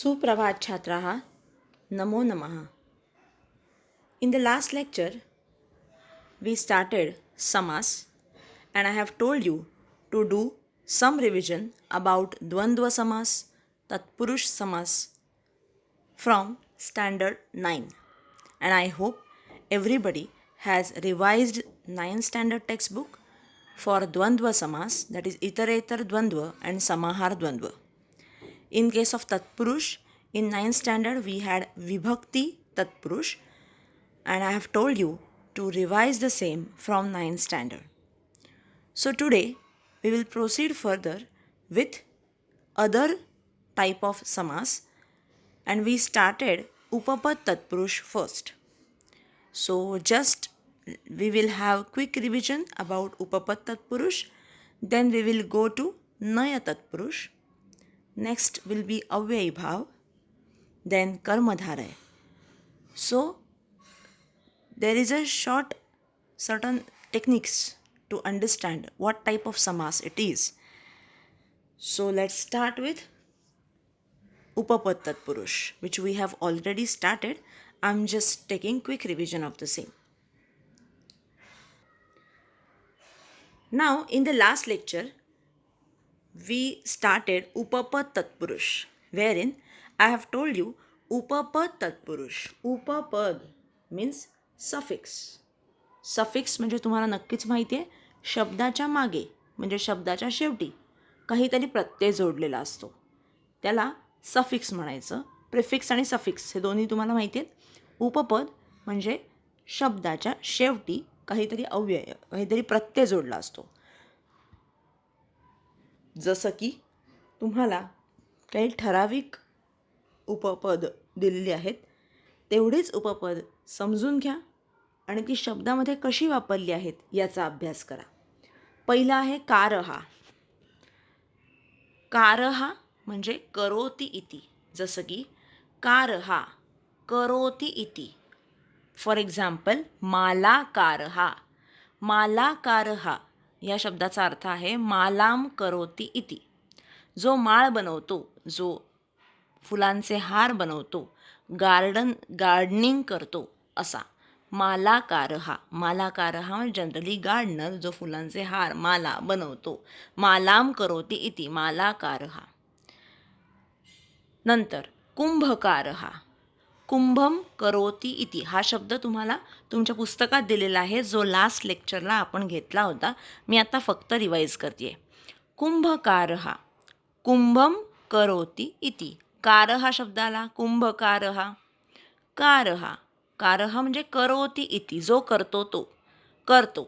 सुप्रभात छात्राः, नमो नमः. In the last lecture, we started samas and I have told you to do some revision about Dvandva samas, Tatpurush samas from standard 9. And I hope everybody has revised 9th standard textbook for Dvandva samas, that is Iterator Dvandva and Samahar Dvandva. In case of Tatpurush, in 9th standard we had Vibhakti Tatpurush and I have told you to revise the same from 9th standard. So today we will proceed further with other type of samas and we started Upapad Tatpurush first. So just we will have quick revision about Upapad Tatpurush, then we will go to Naya Tatpurush. Next will be Avyay Bhav, then Karmadharaya. So there is a short certain techniques to understand what type of samas it is. So let's start with Upapad Tatpurush, which we have already started. I'm just taking quick revision of the same. Now in the last lecture, we started Upapad Tatpurush, wherein I have told you Upapad Tatpurush. Upapad means suffix. Suffix म्हणजे तुम्हाला नक्कीच माहिती आहे, शब्दाच्या मागे म्हणजे शब्दाच्या शेवटी काहीतरी प्रत्यय जोडलेला असतो, त्याला सफिक्स म्हणायचं. प्रिफिक्स आणि सफिक्स हे दोन्ही तुम्हाला माहिती आहेत. उपपद म्हणजे शब्दाच्या शेवटी काहीतरी अव्यय काहीतरी प्रत्यय जोडला असतो. जसं की तुम्हाला काही ठराविक उपपद दिलेली आहेत, तेवढीच उपपद समजून घ्या आणि ती शब्दामध्ये कशी वापरली आहेत याचा अभ्यास करा. पहिला आहे कारहा. कारहा म्हणजे करोति इति. जसं की कारहा करोति इति. फॉर एक्झाम्पल माला कारहा. माला कारहा या शब्दाचा अर्थ आहे मालाम करोति इति. जो माळ बनवतो, जो फुलांचे हार बनवतो, गार्डनिंग करतो असा मालाकारहा. मालाकारहा म्हणजे जनरली गार्डनर जो फुलांचे हार माला बनवतो. मालाम करोति इति मालाकारहा. नंतर कुंभकारहा. कुंभम करोति इति हा शब्द तुम्हाला तुमच्या पुस्तकात दिलेला आहे, जो लास्ट लेक्चरला आपण घेतला होता. मी आता फक्त रिवाईज करते. कुंभकारहा कुंभम करोति इति. कारहा शब्दाला कुंभकारहा. कारहा कारहा म्हणजे करोति इति, जो करतो तो. करतो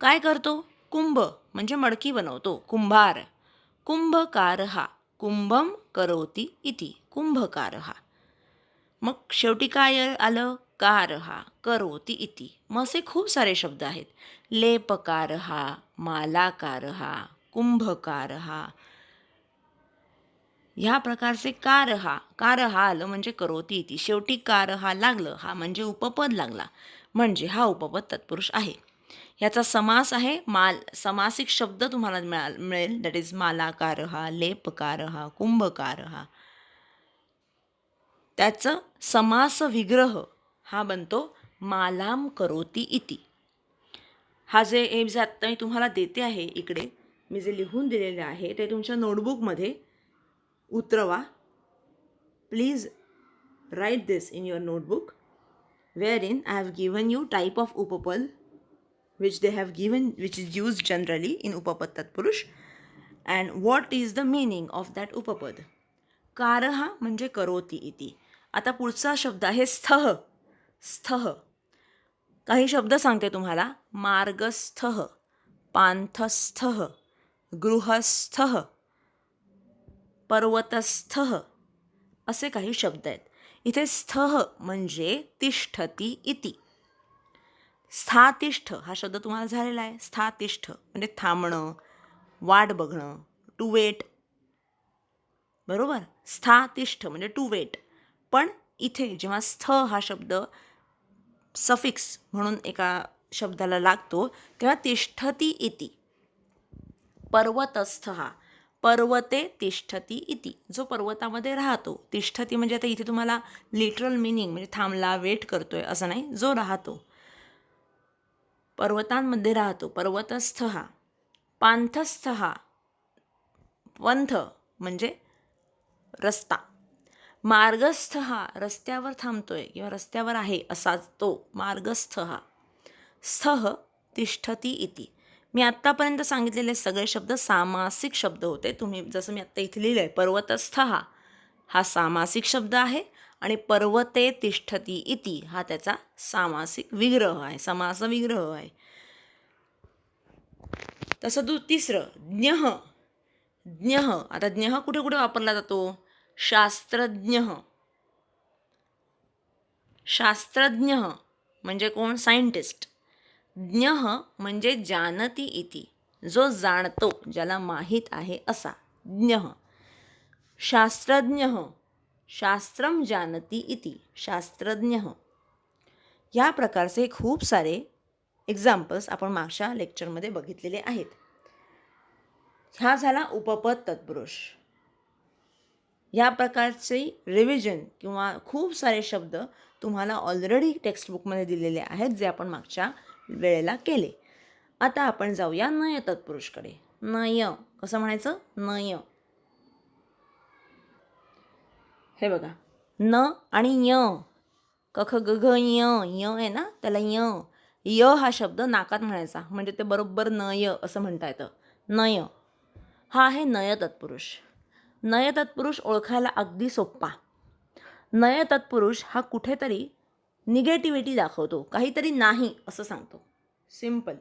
काय करतो? कुंभ म्हणजे मडकी बनवतो, कुंभार. कुंभकारहा कुंभम करोति इति कुंभकारहा. मग शेवटी काय आलं? कारहा करोति इति. मग असे खूप सारे शब्द आहेत. लेपकारहा, मालाकारहा, कुंभकारहा. ह्या प्रकारचे कारहा. कारहा आलं म्हणजे करोति इति. शेवटी कारहा लागलं हा म्हणजे उपपद लागला, म्हणजे हा उपपद तत्पुरुष आहे. ह्याचा समास आहे समासिक शब्द तुम्हाला मिळेल, दॅट इज मालाकारहा, लेपकारहा, कुंभकारहा. त्याचं समास विग्रह हा बनतो मालाम करोति इति. हा जे आत्ता मी तुम्हाला देते आहे इकडे, मी जे लिहून दिलेले आहे ते तुमच्या नोटबुकमध्ये उतरवा. Please write this in your notebook, wherein I have given you type of upapad which they have given, which is used generally in upapad tatpurush, and what is the meaning of that upapad. कारहा म्हणजे करोति इति. आता पुढचा शब्द आहे स्थः. स्थः काही शब्द सांगते तुम्हाला. मार्गस्थः, पांथस्थः, गृहस्थः, पर्वतस्थः असे काही शब्द आहेत. इथे स्थः म्हणजे तिष्ठती इति. स्थातिष्ठ हा शब्द तुम्हाला झालेला आहे. स्थातिष्ठ म्हणजे थांबणं, वाट बघणं, टू वेट. बरोबर. स्थातिष्ठ म्हणजे टू वेट. पण इथे जेव्हा स्थ हा शब्द सफिक्स म्हणून एका शब्दाला लागतो तेव्हा तिष्ठती इति. पर्वतस्थ हा पर्वते तिष्ठती इति, जो पर्वतामध्ये राहतो. तिष्ठती म्हणजे आता इथे तुम्हाला लिटरल मिनिंग म्हणजे थांबला, वेट करतोय असं नाही, जो राहतो, पर्वतांमध्ये राहतो. पर्वतस्थ हा, पांथस्थ हा, पंथ म्हणजे रस्ता, मार्गस्थ हा रस्त्यावर थांबतोय किंवा रस्त्यावर आहे असाच तो मार्गस्थ हा. स्थः तिष्ठती इति. मी आत्तापर्यंत सांगितलेले सगळे शब्द सामासिक शब्द होते. तुम्ही जसं मी आत्ता इथे लिहिलं आहे, पर्वतस्थ हा सामासिक शब्द आहे आणि पर्वते तिष्ठती इति हा त्याचा सामासिक विग्रह आहे, समास विग्रह आहे. तसं तिसरं ज्ञः. ज्ञः, आता ज्ञः कुठे कुठे वापरला जातो? शास्त्रज्ञ. शास्त्रज्ञ म्हणजे कोण? सायंटिस्ट. ज्ञ म्हणजे जानती इति, जो जाणतो, ज्याला माहीत आहे असा ज्ञ. शास्त्रज्ञ, शास्त्रम जानती इति, शास्त्रज्ञ. या प्रकारचे खूप सारे एक्झाम्पल्स आपण मागच्या लेक्चरमध्ये बघितलेले आहेत. हा झाला उपपद तत्पुरुष. या प्रकारचे रिव्हिजन किंवा खूप सारे शब्द तुम्हाला ऑलरेडी टेक्स्टबुकमध्ये दिलेले आहेत, जे आपण मागच्या वेळेला केले. आता आपण जाऊया नय तत्पुरुषकडे. नय कसं म्हणायचं? नय. हे बघा, न आणि य, कख ग घ य, य आहे ना, त्याला य, य हा शब्द नाकात म्हणायचा, म्हणजे ते बरोबर नय असं म्हणता येतं. नय हा आहे नय तत्पुरुष. नय तत्पुरुष ओळखायला अगदी सोप्पा. नय तत्पुरुष हा कुठेतरी निगेटिव्हिटी दाखवतो, काहीतरी नाही असं सांगतो. सिम्पल,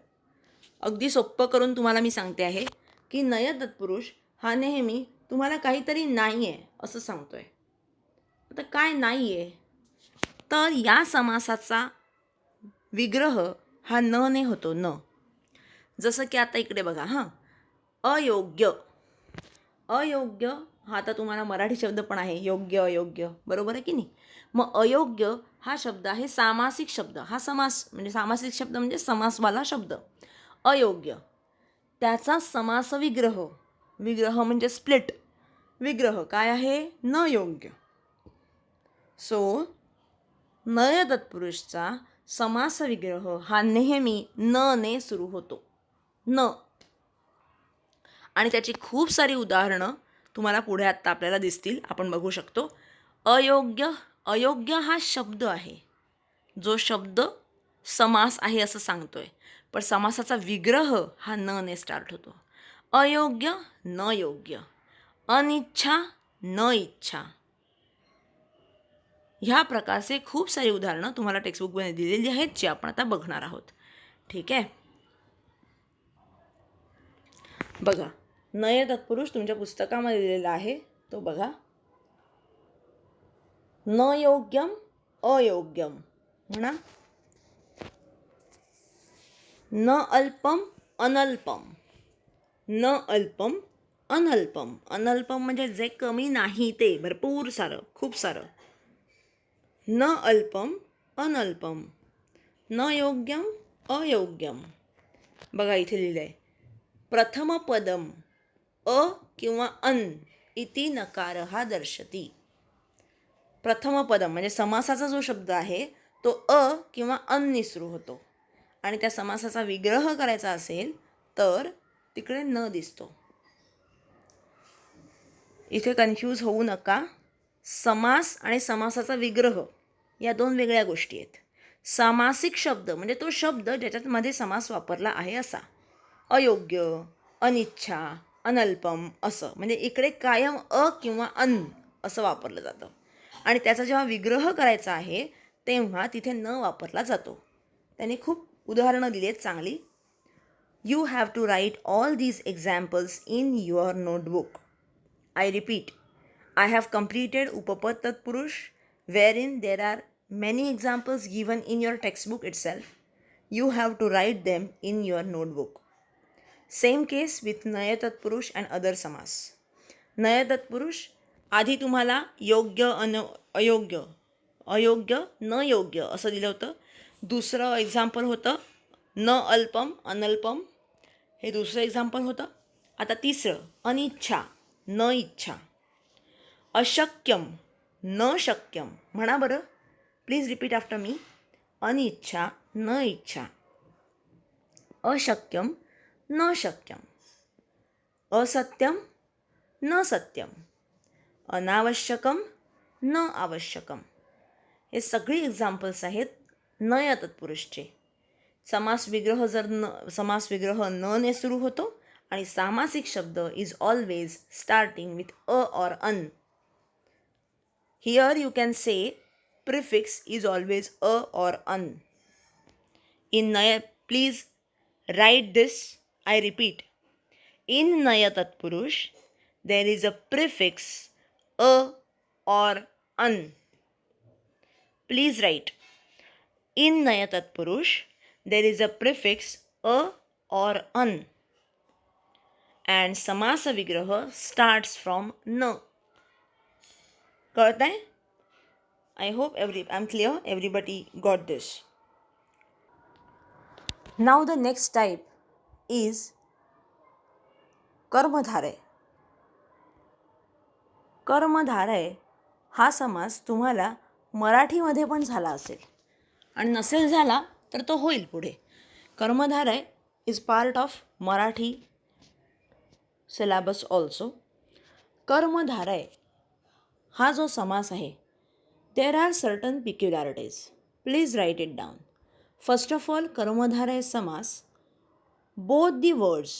अगदी सोप्पं करून तुम्हाला मी सांगते आहे की नय तत्पुरुष हा नेहमी तुम्हाला काहीतरी नाही आहे असं सांगतोय. आता काय नाही आहे? तर या समासाचा विग्रह हा न ने होतो. न, जसं की आता इकडे बघा, अयोग्य. अयोग्य हा आता तुम्हाला मराठी शब्द पण आहे, योग्य अयोग्य, बरोबर आहे की नाही? मग अयोग्य हा शब्द आहे सामासिक शब्द. हा समास म्हणजे सामासिक शब्द म्हणजे समासवाला शब्द. अयोग्य, त्याचा समास विग्रह, विग्रह म्हणजे स्प्लिट, विग्रह काय आहे? न योग्य. सो नय तत्पुरुषचा समास विग्रह हा नेहमी न ने सुरू होतो. न, आणि त्याची खूप सारी उदाहरणं तुम्हाला पुढे आत्ता आपल्याला दिसतील, आपण बघू शकतो. अयोग्य, अयोग्य हा शब्द आहे, जो शब्द समास आहे असं सांगतोय, पण समासाचा विग्रह हा न ने स्टार्ट होतो. अयोग्य, न योग्य. अनिच्छा, न इच्छा. ह्या प्रकारचे खूप सारी उदाहरणं तुम्हाला टेक्स्टबुकमध्ये दिलेली आहेत, जी आपण आता बघणार आहोत. ठीक आहे, बघा, नय तत्पुरुष तुमच्या पुस्तकामध्ये दिलेला आहे, तो बघा. न योग्यम अयोग्यम म्हणा. न अल्पम अनल्पम. न अल्पम अनल्पम. अनल्पम म्हणजे जे कमी नाही ते, भरपूर सारं, खूप सारं. न अल्पम अनल्पम. न योग्यम अयोग्यम. बघा इथे लिहिलं आहे, प्रथम पदम अ किंवा अन इति नकारः दर्शती. प्रथम पदम म्हणजे समासाचा जो शब्द आहे तो अ किंवा अननी सुरू होतो, आणि त्या समासाचा विग्रह करायचा असेल तर तिकडे न दिसतो. इथे कन्फ्यूज होऊ नका. समास आणि समासाचा विग्रह या दोन वेगळ्या गोष्टी आहेत. सामासिक शब्द म्हणजे तो शब्द ज्याच्यामध्ये समास वापरला आहे असा. अयोग्य, अनिच्छा, अनल्पम असं म्हणजे इकडे कायम अ किंवा अन असं वापरलं जातं, आणि त्याचा जेव्हा विग्रह करायचा आहे तेव्हा तिथे न वापरला जातो. त्यांनी खूप उदाहरणं दिली आहेत चांगली. You have to write all these examples in your notebook. I repeat, I have completed Upapad Tatpurush, wherein there are many examples given in your textbook itself. You have to write them in your notebook. Same case with Naya Tatpurush and other samas. Naya Tatpurush आधी तुम्हाला योग्य अयोग्य, अयोग्य न योग्य असं दिलं होतं. दुसरं एक्झाम्पल होतं न अल्पम अनल्पम, हे दुसरं एक्झाम्पल होतं. आता तिसरं अनिच्छा, न इच्छा. अशक्यम न शक्यम. म्हणा बरं, प्लीज रिपीट आफ्टर मी. अनिच्छा न इच्छा. अशक्यम न शक्यम. असत्यम न सत्यम. अनावश्यकम न आवश्यकम. हे सगळी एक्झाम्पल्स आहेत नय तत्पुरुषचे. समास विग्रह न ने सुरू होतो आणि सामासिक शब्द is always starting with a or un. Here you can say prefix is always a or un. In Naya, please write this. I repeat. In Naya Tatpurush, there is a prefix a or an. Please write. In Naya Tatpurush, there is a prefix a or an. And Samasa Vigraha starts from na. कळत आहे? I hope I'm clear. Everybody got this. Now the next type is कर्मधारय. कर्मधारय हा समास तुम्हाला मराठीमध्ये पण झाला असेल आणि नसेल झाला तर तो होईल पुढे. Karmadharaya is part of Marathi syllabus also. कर्मधारय हा जो समास आहे, there are certain peculiarities. Please write it down. First of all, karmadharaya samas, both the words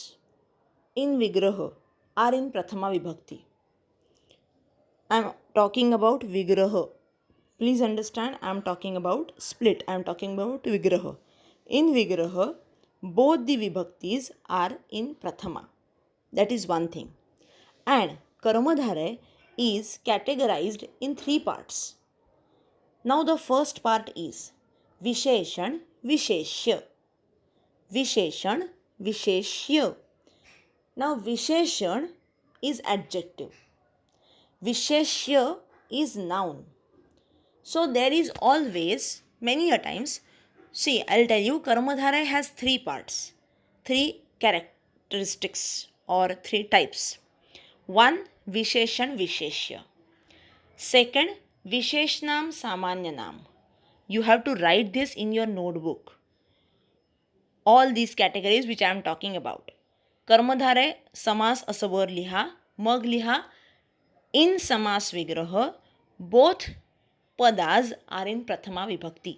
in vigraha are in prathama vibhakti. I am talking about vigraha. Please understand, I am talking about split. I am talking about vigraha. In vigraha, both the vibhaktis are in prathama. That is one thing. And karmadharaya is categorized in 3 parts. Now the first part is visheshan visheshya. Visheshan visheshya. Now Visheshan is adjective. Visheshya is noun. So there is always, many a times, see, I'll tell you, Karmadharaya has 3 parts, 3 characteristics or 3 types. 1. Visheshan Visheshya. Second, Visheshnam Samanyanam. You have to write this in your notebook. All these categories which I am talking about. कर्मधारय समास असं वर लिहा. मग लिहा in समास विग्रह both पदाज R in प्रथमा विभक्ती.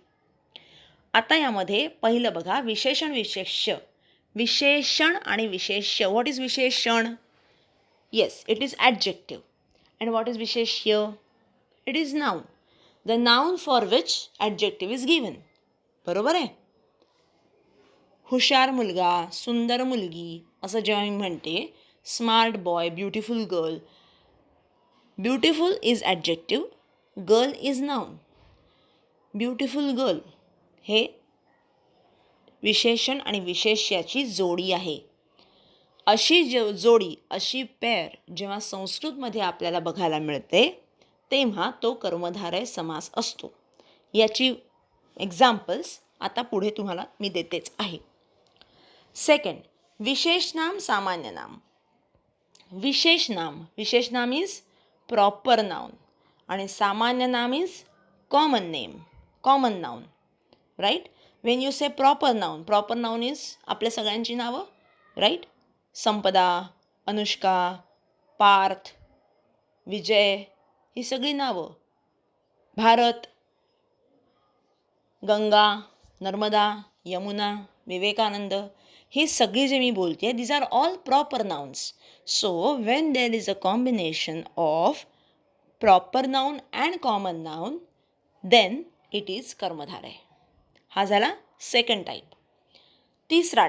आता यामध्ये पहिलं बघा, विशेषण विशेष्य. विशेषण आणि विशेष्य. What is visheshan? Yes, it is adjective. And what is visheshya? It is noun. The noun for which adjective is given. बरोबर आहे? हुशार मुलगा, सुंदर मुलगी असं जेव्हा मी म्हणते, smart boy, beautiful girl. Beautiful is adjective, girl is noun. Beautiful girl हे विशेषण आणि विशेष्याची जोडी आहे. अशी जोडी, अशी पेअर जेव्हा संस्कृतमध्ये आपल्याला बघायला मिळते तेव्हा तो कर्मधारय समास असतो. याची एक्झाम्पल्स आता पुढे तुम्हाला मी देतेच आहे. सेकंड, विशेषनाम सामान्य नाम. विशेषनाम इज प्रॉपर नाउन आणि सामान्य नाम is common name, common noun. Right? When you say proper noun is आपल्या सगळ्यांची नावं. राईट? संपदा, अनुष्का, पार्थ, विजय ही सगळी नावं. भारत, गंगा, नर्मदा, यमुना, विवेकानंद, ही सगळी जे मी बोलते, these are all proper nouns. So when there is a combination of proper noun and common noun, then it is कर्मधारय. हा झाला सेकंड टाईप. तिसरा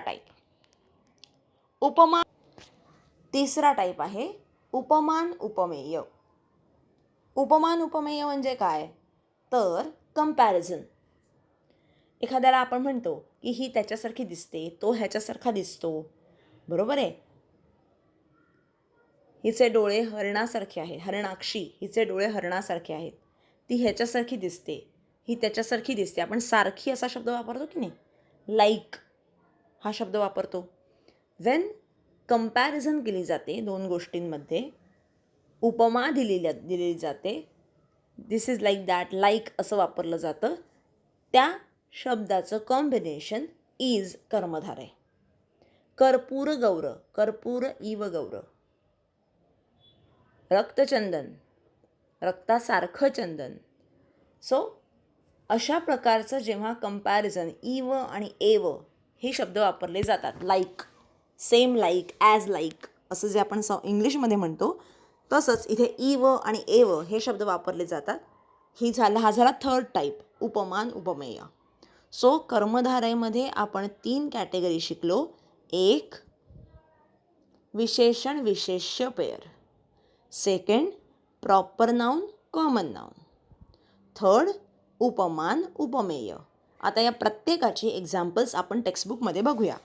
टाईप आहे उपमान उपमेय. उपमान उपमेय म्हणजे काय? तर कंपॅरिझन. एखाद्याला आपण म्हणतो की ही त्याच्यासारखी दिसते, तो ह्याच्यासारखा दिसतो. बरोबर आहे? हिचे डोळे हरणासारखे आहेत, हरणाक्षी, हिचे डोळे हरणासारखे आहेत. ती ह्याच्यासारखी दिसते, ही त्याच्यासारखी दिसते. आपण सारखी असा शब्द वापरतो की नाही? लाईक हा शब्द वापरतो. वेन कंपॅरिझन केली जाते दोन गोष्टींमध्ये, उपमा दिलेली जाते. दिस इज लाईक दॅट, लाईक असं वापरलं जातं. त्या शब्दाचं कॉम्बिनेशन इज कर्मधारय. कर्पूर गौर, कर्पूर इव गौर. रक्तचंदन, रक्तासारखं चंदन. सो अशा प्रकारचं जेव्हा कंपॅरिझन इव आणि एव हे शब्द वापरले जातात, like, same like, as like असं जे आपण इंग्लिशमध्ये म्हणतो, तसंच इथे इव आणि एव हे शब्द वापरले जातात. हा झाला थर्ड टाईप, उपमान उपमेय. सो कर्मधारयमध्ये आपण 3 कॅटेगरी शिकलो. एक, विशेषण विशेष्य पेयर. Second, proper noun common noun. Third, उपमान उपमेय. आता या प्रत्येकाची एक्झाम्पल्स आपण टेक्स्टबुकमध्ये बघूया.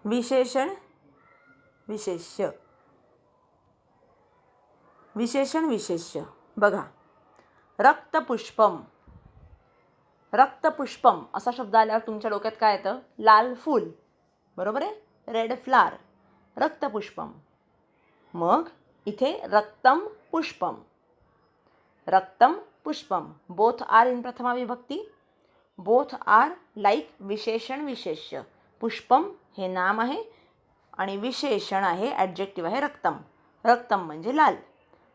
विशेषण विशेष्य. विशेषण विशेष्य बघा. रक्तपुष्पम. रक्तपुष्पम असा शब्द आल्यावर तुमच्या डोक्यात काय येतं? लाल फूल, बरोबर आहे, रेड फ्लावर, रक्तपुष्पम. मग इथे रक्तम पुष्पम. रक्तम पुष्पम, बोथ आर इन प्रथमा विभक्ती. बोथ आर लाईक विशेषण विशेष्य. पुष्पम हे नाम आहे आणि विशेषण आहे, ॲडजेक्टिव्ह आहे रक्तम. रक्तम म्हणजे लाल.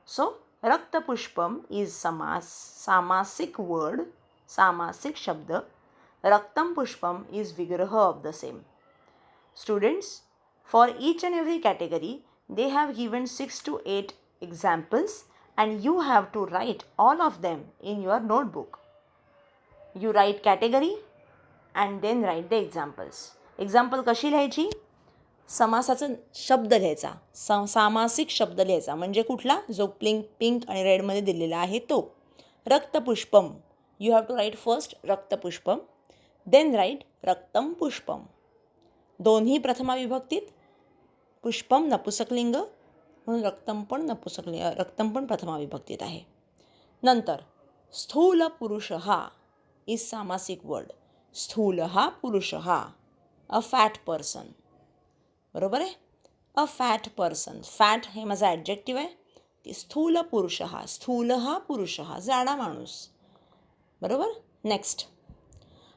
सो रक्तपुष्पम इज समास, सामासिक वर्ड, सामासिक शब्द. रक्तम पुष्पम इज विग्रह of the same. Students, for each and every category, they have given 6 to 8 examples and you have to write all of them in your notebook. You write category and then write the examples. Example कशी लिहायची? समासाचा शब्द लिहायचा, सामासिक शब्द लिहायचा. म्हणजे कुठला? जो पिंक आणि रेडमध्ये दिलेला आहे तो. रक्तपुष्पम. You have to write first raktapushpam, then write raktam pushpam. दोन्ही प्रथमा विभक्तीत, पुष्पम नपुसकलिंग म्हणून रक्तम पण प्रथमा विभक्तीत आहे. नंतर स्थूल पुरुष इज सामासिक वर्ड. स्थूल पुरुष, अ फॅट पर्सन, बरोबर आहे, अ फॅट पर्सन. फॅट हे माझा ॲडजेक्टिव्ह आहे. की स्थूल पुरुष, स्थूल पुरुष, जाडा माणूस, बरोबर. नेक्स्ट,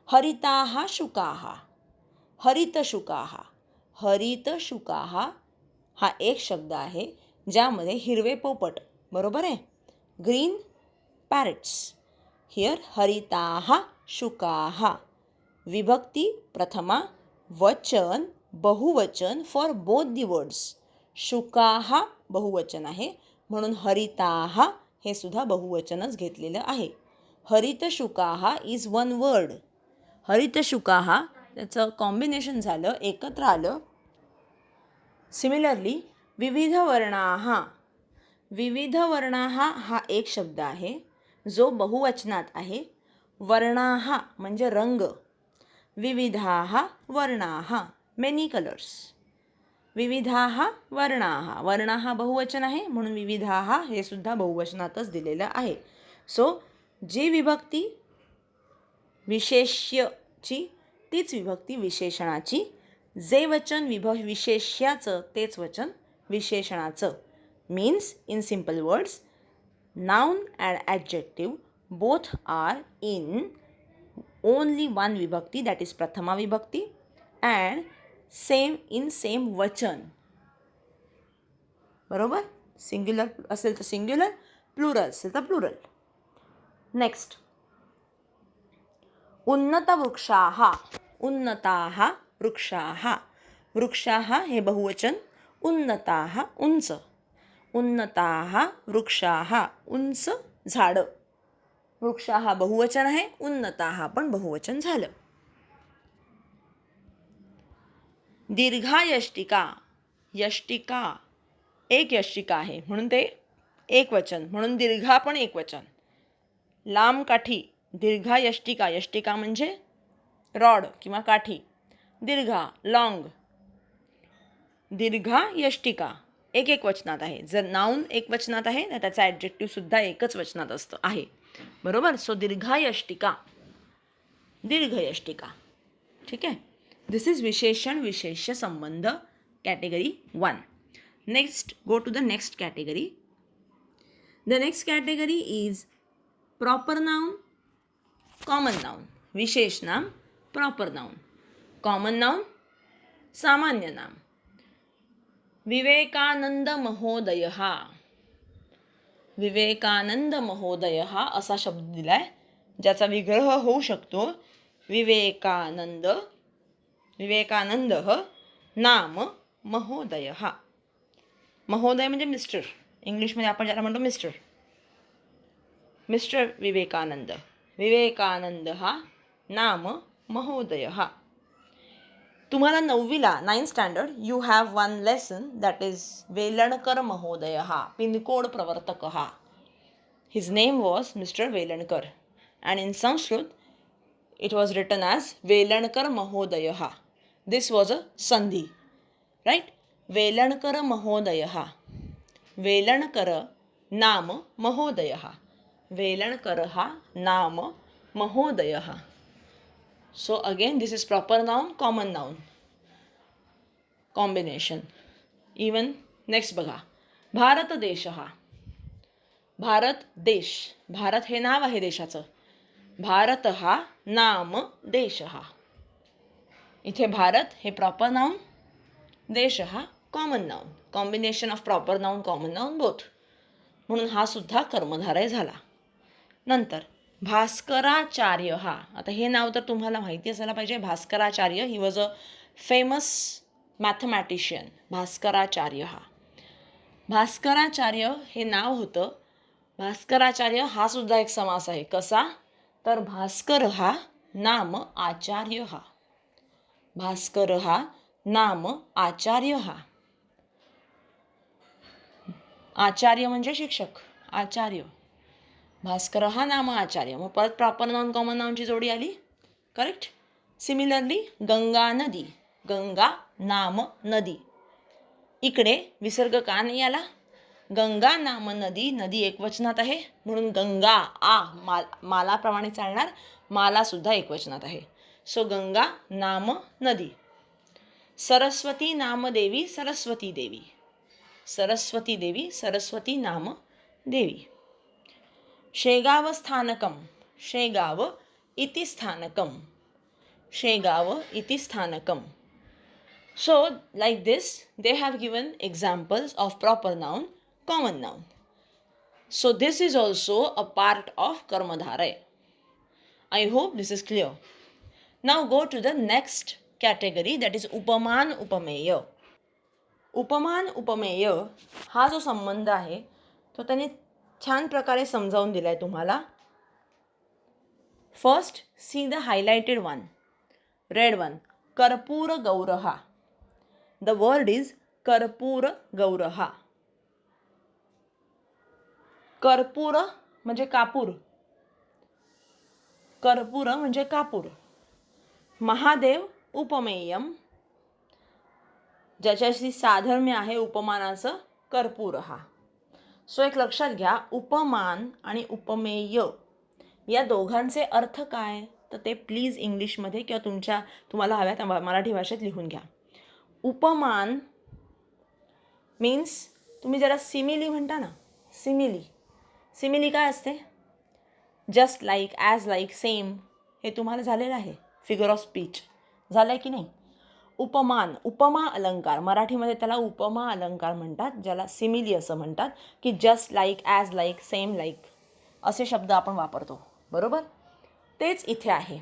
हरिता शुका. हरितशुकाः. हरितशुकाः हा एक शब्द आहे ज्यामध्ये हिरवे पोपट, बरोबर आहे, ग्रीन पॅरेट्स. हिअर हरिताः शुकाः. विभक्ती प्रथमा, वचन बहुवचन फॉर बोथ दी वर्ड्स. शुकाः बहुवचन आहे म्हणून हरिताः हे सुद्धा बहुवचनच घेतलेलं आहे. हरितशुकाः इज वन वर्ड. हरितशुकाः त्याचं कॉम्बिनेशन झालं, एकत्र आलं. सिमिलरली विविध वर्णाः. विविध वर्णाः हा एक शब्द आहे जो बहुवचनात आहे. वर्णाः म्हणजे रंग. विविधाः वर्णाः, मेनी कलर्स. विविधाः वर्णाः, वर्णाः बहुवचन आहे म्हणून विविधाः हे सुद्धा बहुवचनातच दिलेलं आहे. सो जी विभक्ती विशेष्यची तीच विभक्ती विशेषणाची. जे वचन विशेष्याचं तेच वचन विशेषणाचं. Means in simple words, noun and adjective both are in only one vibhakti, that is prathama vibhakti, and same वचन, बरोबर. सिंग्युलर असेल तर सिंग्युलर, प्लुरल असेल तर प्लुरल. नेक्स्ट, उन्नत वृक्षाः. उन्नताः वृक्षाः. वृक्षाः हे बहुवचन, उन्नताः उंच. उन्नताः वृक्षाः उंच झाडं. वृक्षाः बहुवचन आहे, उन्नताः पण बहुवचन झालं. दीर्घा यष्टिका. यष्टिका एक यष्टिका आहे म्हणून ते एक वचन, म्हणून दीर्घा पण एक वचन. लांब काठी, दीर्घा यष्टिका. यष्टिका म्हणजे रॉड किंवा काठी. दीर्घा लॉंग. दीर्घा यष्टिका एक वचनात आहे. जर नाऊन एक वचनात आहे तर त्याचा ॲडजेक्टिव्ह सुद्धा एकच वचनात असतं आहे, बरोबर. सो दीर्घा यष्टिका, दीर्घ यष्टिका. ठीक आहे. दिस इज विशेषण विशेष्य संबंध category 1. Next, go to the next category. The next category is proper noun, common noun. विशेष नाम, proper noun. Common noun, सामान्य नाम. विवेकानंद महोदयः. विवेकानंद महोदयः असा शब्द दिलाय ज्याचा विग्रह होऊ शकतो विवेकानंद, विवेकानंदः नाम महोदयः. महोदय म्हणजे मिस्टर, इंग्लिशमध्ये आपण ज्याला म्हणतो मिस्टर. मिस्टर विवेकानंद. विवेकानंदः नाम महोदयः. तुम्हाला 9वीला 9th standard you have one lesson that is Velankar महोदयः, पिनकोड प्रवर्तकः. His name was mister Velankar and in Sanskrit it was written as Velankar Mahodayah. This was a sandhi, right? Velankar Mahodayah. Velankar naam Mahodayah. Velankarah naam Mahodayah. So again, this is proper noun, common noun combination. Even next बघा, भारत देशः. भारत देश. भारत हे नाव आहे देशाचं. भारतः नाम देशः. इथे भारत हे प्रॉपर नाउन, देशः common noun. Combination of proper noun, common noun both. म्हणून हा सुद्धा कर्मधारय झाला. नंतर भास्कराचार्य. आता हे नाव तर तुम्हाला माहिती असायला पाहिजे. Bhaskaracharya, he was a famous mathematician. Bhaskaracharya. Bhaskaracharya हे नाव होतं. भास्कराचार्य हा सुद्धा एक समास आहे. कसा? तर भास्कर हा नाम आचार्य. भास्कर हा नाम आचार्य. आचार्य म्हणजे शिक्षक, आचार्य. भास्कर हा नाम आचार्य. मग परत प्रॉपर नाउन कॉमन नाउनची जोडी आली. करेक्ट. सिमिलरली गंगा नदी. गंगा नाम नदी. इकडे विसर्ग का नाही आला? गंगा नाम नदी. नदी एकवचनात आहे म्हणून गंगा मालाप्रमाणे चालणार. माला सुद्धा एकवचनात आहे. सो गंगा नाम नदी. सरस्वती नाम देवी. सरस्वती देवी. सरस्वती देवी. सरस्वती नाम देवी. शेगाव स्थानकम. शेगाव इति स्थानकम. शेगाव इति स्थानकम. So like this they have given examples of proper noun, common noun. So this is also a part of karmadharaya. I hope this is clear. Now go to the next category, that is upaman upameya. उपमान उपमेय हा जो संबंध आहे तो त्याने छान प्रकारे समजावून दिलाय तुम्हाला. First see the highlighted one, red one. कर्पूर गौरहा. The word is कर्पूर गौरहा. कर्पूर म्हणजे कापूर. कर्पूर म्हणजे कापूर. महादेव उपमेयम, ज्याच्याशी साधर्म्य आहे उपमानाचं, कर्पूर हा. सो एक लक्षात घ्या, उपमान आणि उपमेय या दोघांचे अर्थ काय, तर ते प्लीज इंग्लिशमध्ये किंवा तुम्हाला हव्या त्या मराठी भाषेत लिहून घ्या. उपमान मीन्स, तुम्ही जरा सिमिली म्हणता ना, सिमिली. सिमिली काय असते? Just like, as like, same. हे तुम्हाला झालेलं आहे. फिगर ऑफ स्पीच झालं आहे की नाही? उपमान, उपमा अलंकार, मराठीमध्ये त्याला उपमा अलंकार म्हणतात, ज्याला सिमिली असं म्हणतात, की just like, as like, same like असे शब्द आपण वापरतो. बरोबर? तेच इथे आहे.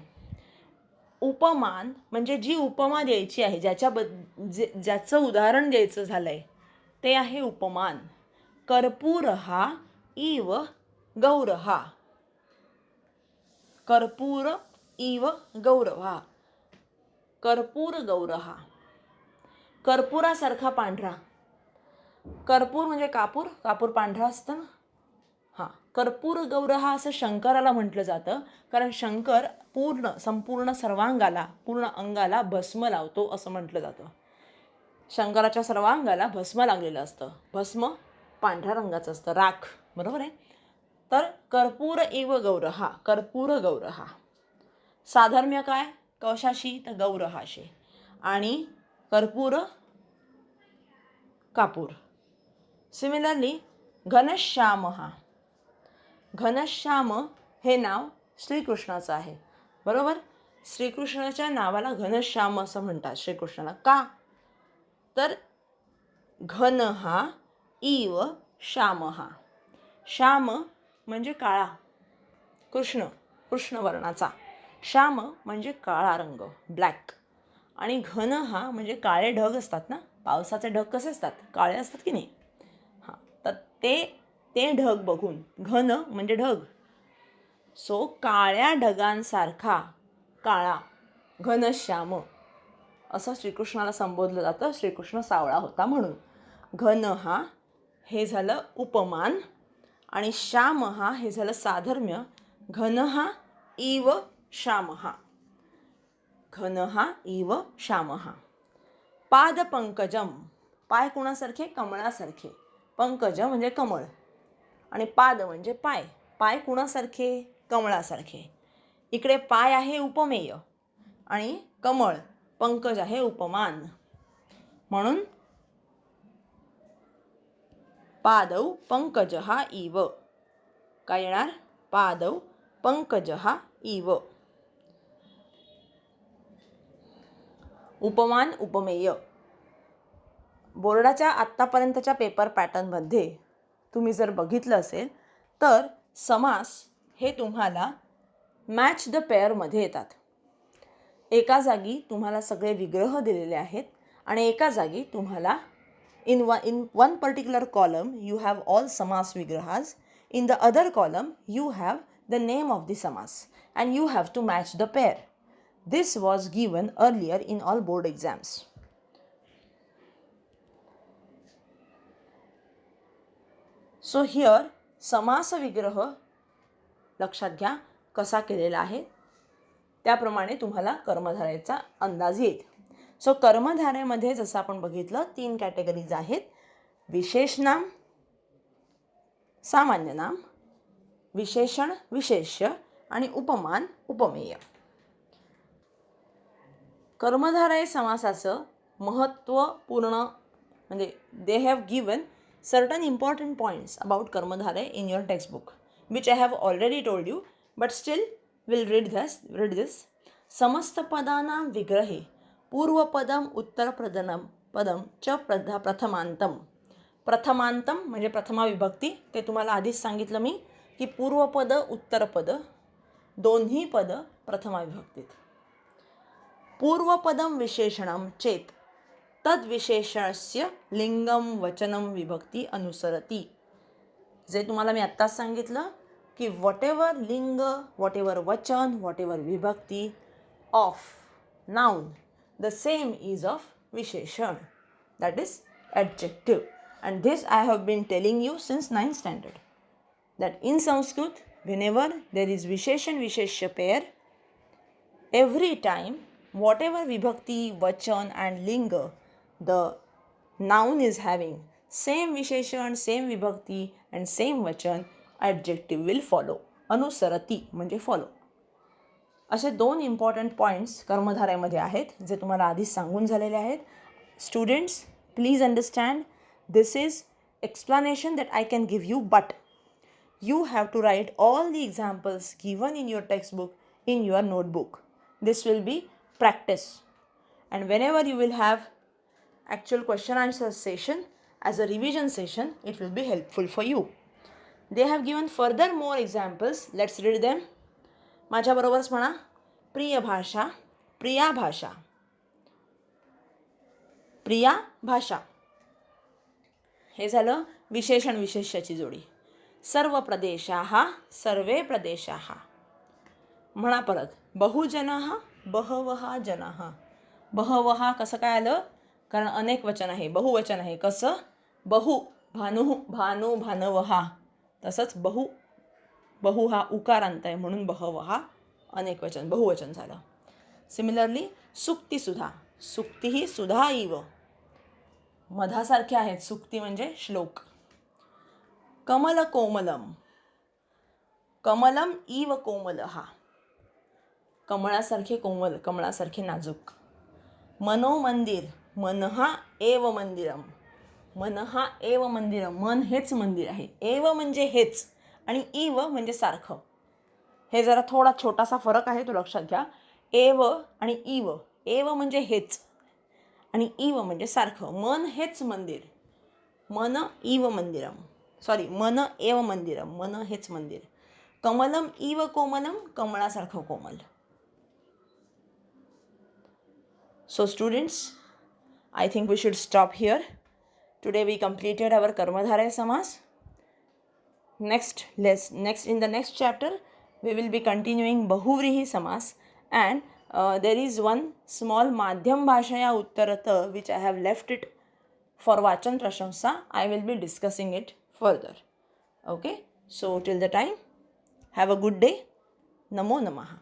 उपमान म्हणजे जी उपमा द्यायची आहे, ज्याचं उदाहरण द्यायचं झालं आहे ते आहे उपमान. कर्पूरहा इव गौरहा. कर्पूर इव गौरहा. कर्पूर गौरहा. कर्पुरासारखा पांढरा. कर्पूर म्हणजे कापूर, कापूर पांढरा असतं ना. हां, कर्पूर गौरहा असं शंकराला म्हटलं जातं, कारण शंकर संपूर्ण सर्वांगाला, पूर्ण अंगाला भस्म लावतो असं म्हटलं जातं. शंकराच्या सर्वांगाला भस्म लागलेलं असतं. भस्म पांढऱ्या रंगाचं असतं, राख. बरोबर आहे? तर कर्पूर इव गौरहा, कर्पूर गौरहा. साधर्म्य काय? कशाशी? तर गौरहाशी. आणि कर्पूर कापूर. सिमिलरली घनश्यामः. घनश्याम हे नाव श्रीकृष्णाचं आहे, बरोबर. श्रीकृष्णाच्या नावाला घनश्याम असं म्हणतात श्रीकृष्णाला. का तर घन हा इव श्यामः. श्याम म्हणजे काळा, कृष्ण वर्णाचा. श्याम म्हणजे काळा रंग, ब्लॅक. आणि घन हा म्हणजे काळे ढग असतात ना, पावसाचे ढग कसे असतात, काळे असतात की नाही. हां, तर ते ढग बघून, घन म्हणजे ढग, सो काळ्या ढगांसारखा काळा घनश्याम असं श्रीकृष्णाला संबोधलं जातं. श्रीकृष्ण सावळा होता म्हणून. घन हा हे झालं उपमान आणि श्याम हा हे झालं साधर्म्य. घन हा इव श्यामः. घन हा इव श्यामः. पादपंकजम. पाय कुणासारखे, कमळासारखे. पंकज म्हणजे कमळ आणि पाद म्हणजे पाय. पाय कुणासारखे, कमळासारखे. इकडे पाय आहे उपमेय आणि कमळ पंकज आहे उपमान. म्हणून पादौ पंकजः इव. काय येणार, पादौ पंकजः इव. उपमान उपमेय. बोर्डाच्या आत्तापर्यंतच्या पेपर पॅटर्नमध्ये तुम्ही जर बघितलं असेल तर समास हे तुम्हाला मॅच द पेअरमध्ये येतात. एका जागी तुम्हाला सगळे विग्रह दिलेले आहेत आणि एका जागी तुम्हाला in one particular column you have all samas vigrahas. In the other column you have the name of the samas and you have to match the pair. This was given earlier in all board exams. So here समास विग्रह लक्षात घ्या कसा केलेला आहे, त्याप्रमाणे तुम्हाला कर्मधारयाचा अंदाज येईल. सो कर्मधारयामध्ये जसं आपण बघितलं 3 कॅटेगरीज आहेत. विशेष नाम, सामान्य नाम, विशेषण विशेष्य आणि उपमान उपमेय. कर्मधारय समासाचं महत्त्वपूर्ण म्हणजे they have given certain important points about कर्मधारय in your textbook which I have already told you but still we'll read this. समस्त पदानां विग्रहे पूर्वपदम उत्तरपदम पदम च प्रथमांतम. प्रथमांतम म्हणजे प्रथमा विभक्ती. ते तुम्हाला आधीच सांगितलं मी की पूर्वपद उत्तरपद दोन्ही पद प्रथमा विभक्तीत. पूर्वपदम विशेषणम चेत तद्विशेषणस्य लिंगम वचनम विभक्ती अनुसरती. जे तुम्हाला मी आत्ताच सांगितलं की व्हॉटेवर लिंग, व्हॉटेवर वचन, व्हॉटेवर विभक्ती of noun, the same is of visheshan, that is adjective. And this I have been telling you since 9th standard, that in Sanskrit whenever there is visheshan visheshya pair, every time whatever vibhakti, vachan and linga the noun is having, same visheshan, same vibhakti and same vachan, adjective will follow. Anusarati म्हणजे follow. असे 2 important points कर्मधारयामध्ये आहेत जे तुम्हाला आधीच सांगून झालेले आहेत. Students please understand this is explanation that I can give you, but you have to write all the examples given in your textbook in your notebook. This will be practice, and whenever you will have actual question answer session as a revision session, it will be helpful for you. They have given further more examples. Let's read them. माझ्याबरोबरच म्हणा. प्रिय भाषा, प्रिया भाषा, प्रिया भाषा. हे झालं विशेषण विशेष्याची जोडी. सर्व प्रदेशाः, सर्वे प्रदेशाः. म्हणा परत. बहुजनाः, बहवः जनाः. बहवः कसं काय आलं, कारण अनेक वचन आहे, बहुवचन आहे. कसं, बहु भानु भानु भानवः, तसंच बहु हा उकारांत आहे म्हणून बहवः अनेक वचन, बहुवचन झालं. सिमिलरली सुक्तिसुधा, सुक्ती ही सुधा इव, मधासारखे आहेत. सुक्ती म्हणजे श्लोक. कमल कोमलम, कमलम इव कोमलः, कमळासारखे कोमल, कमळासारखे नाजूक. मनोमंदिर, मनः एव मंदिरम, मन हा एव मंदिर, मन हेच मंदिर आहे. एव म्हणजे हेच आणि इव म्हणजे सारखं. हे जरा थोडा छोटासा फरक आहे, तो लक्षात घ्या. एव आणि इव. एव म्हणजे हेच आणि इव म्हणजे सारखं. मन हेच मंदिर. मन इव मंदिरम. सॉरी, मन एव मंदिरम. मन हेच मंदिर. कमलम इव कोमलम. कमळासारखं कोमल. So students, I think we should stop here. Today we completed our Karmadharaya Samas. Next in the next chapter we will be continuing Bahuvrihi Samas, and there is one small Madhyam Bhashaya Uttarata which I have left it for Vachan Prashamsa. I will be discussing it further. Okay, so till the time, have a good day. Namo Namaha.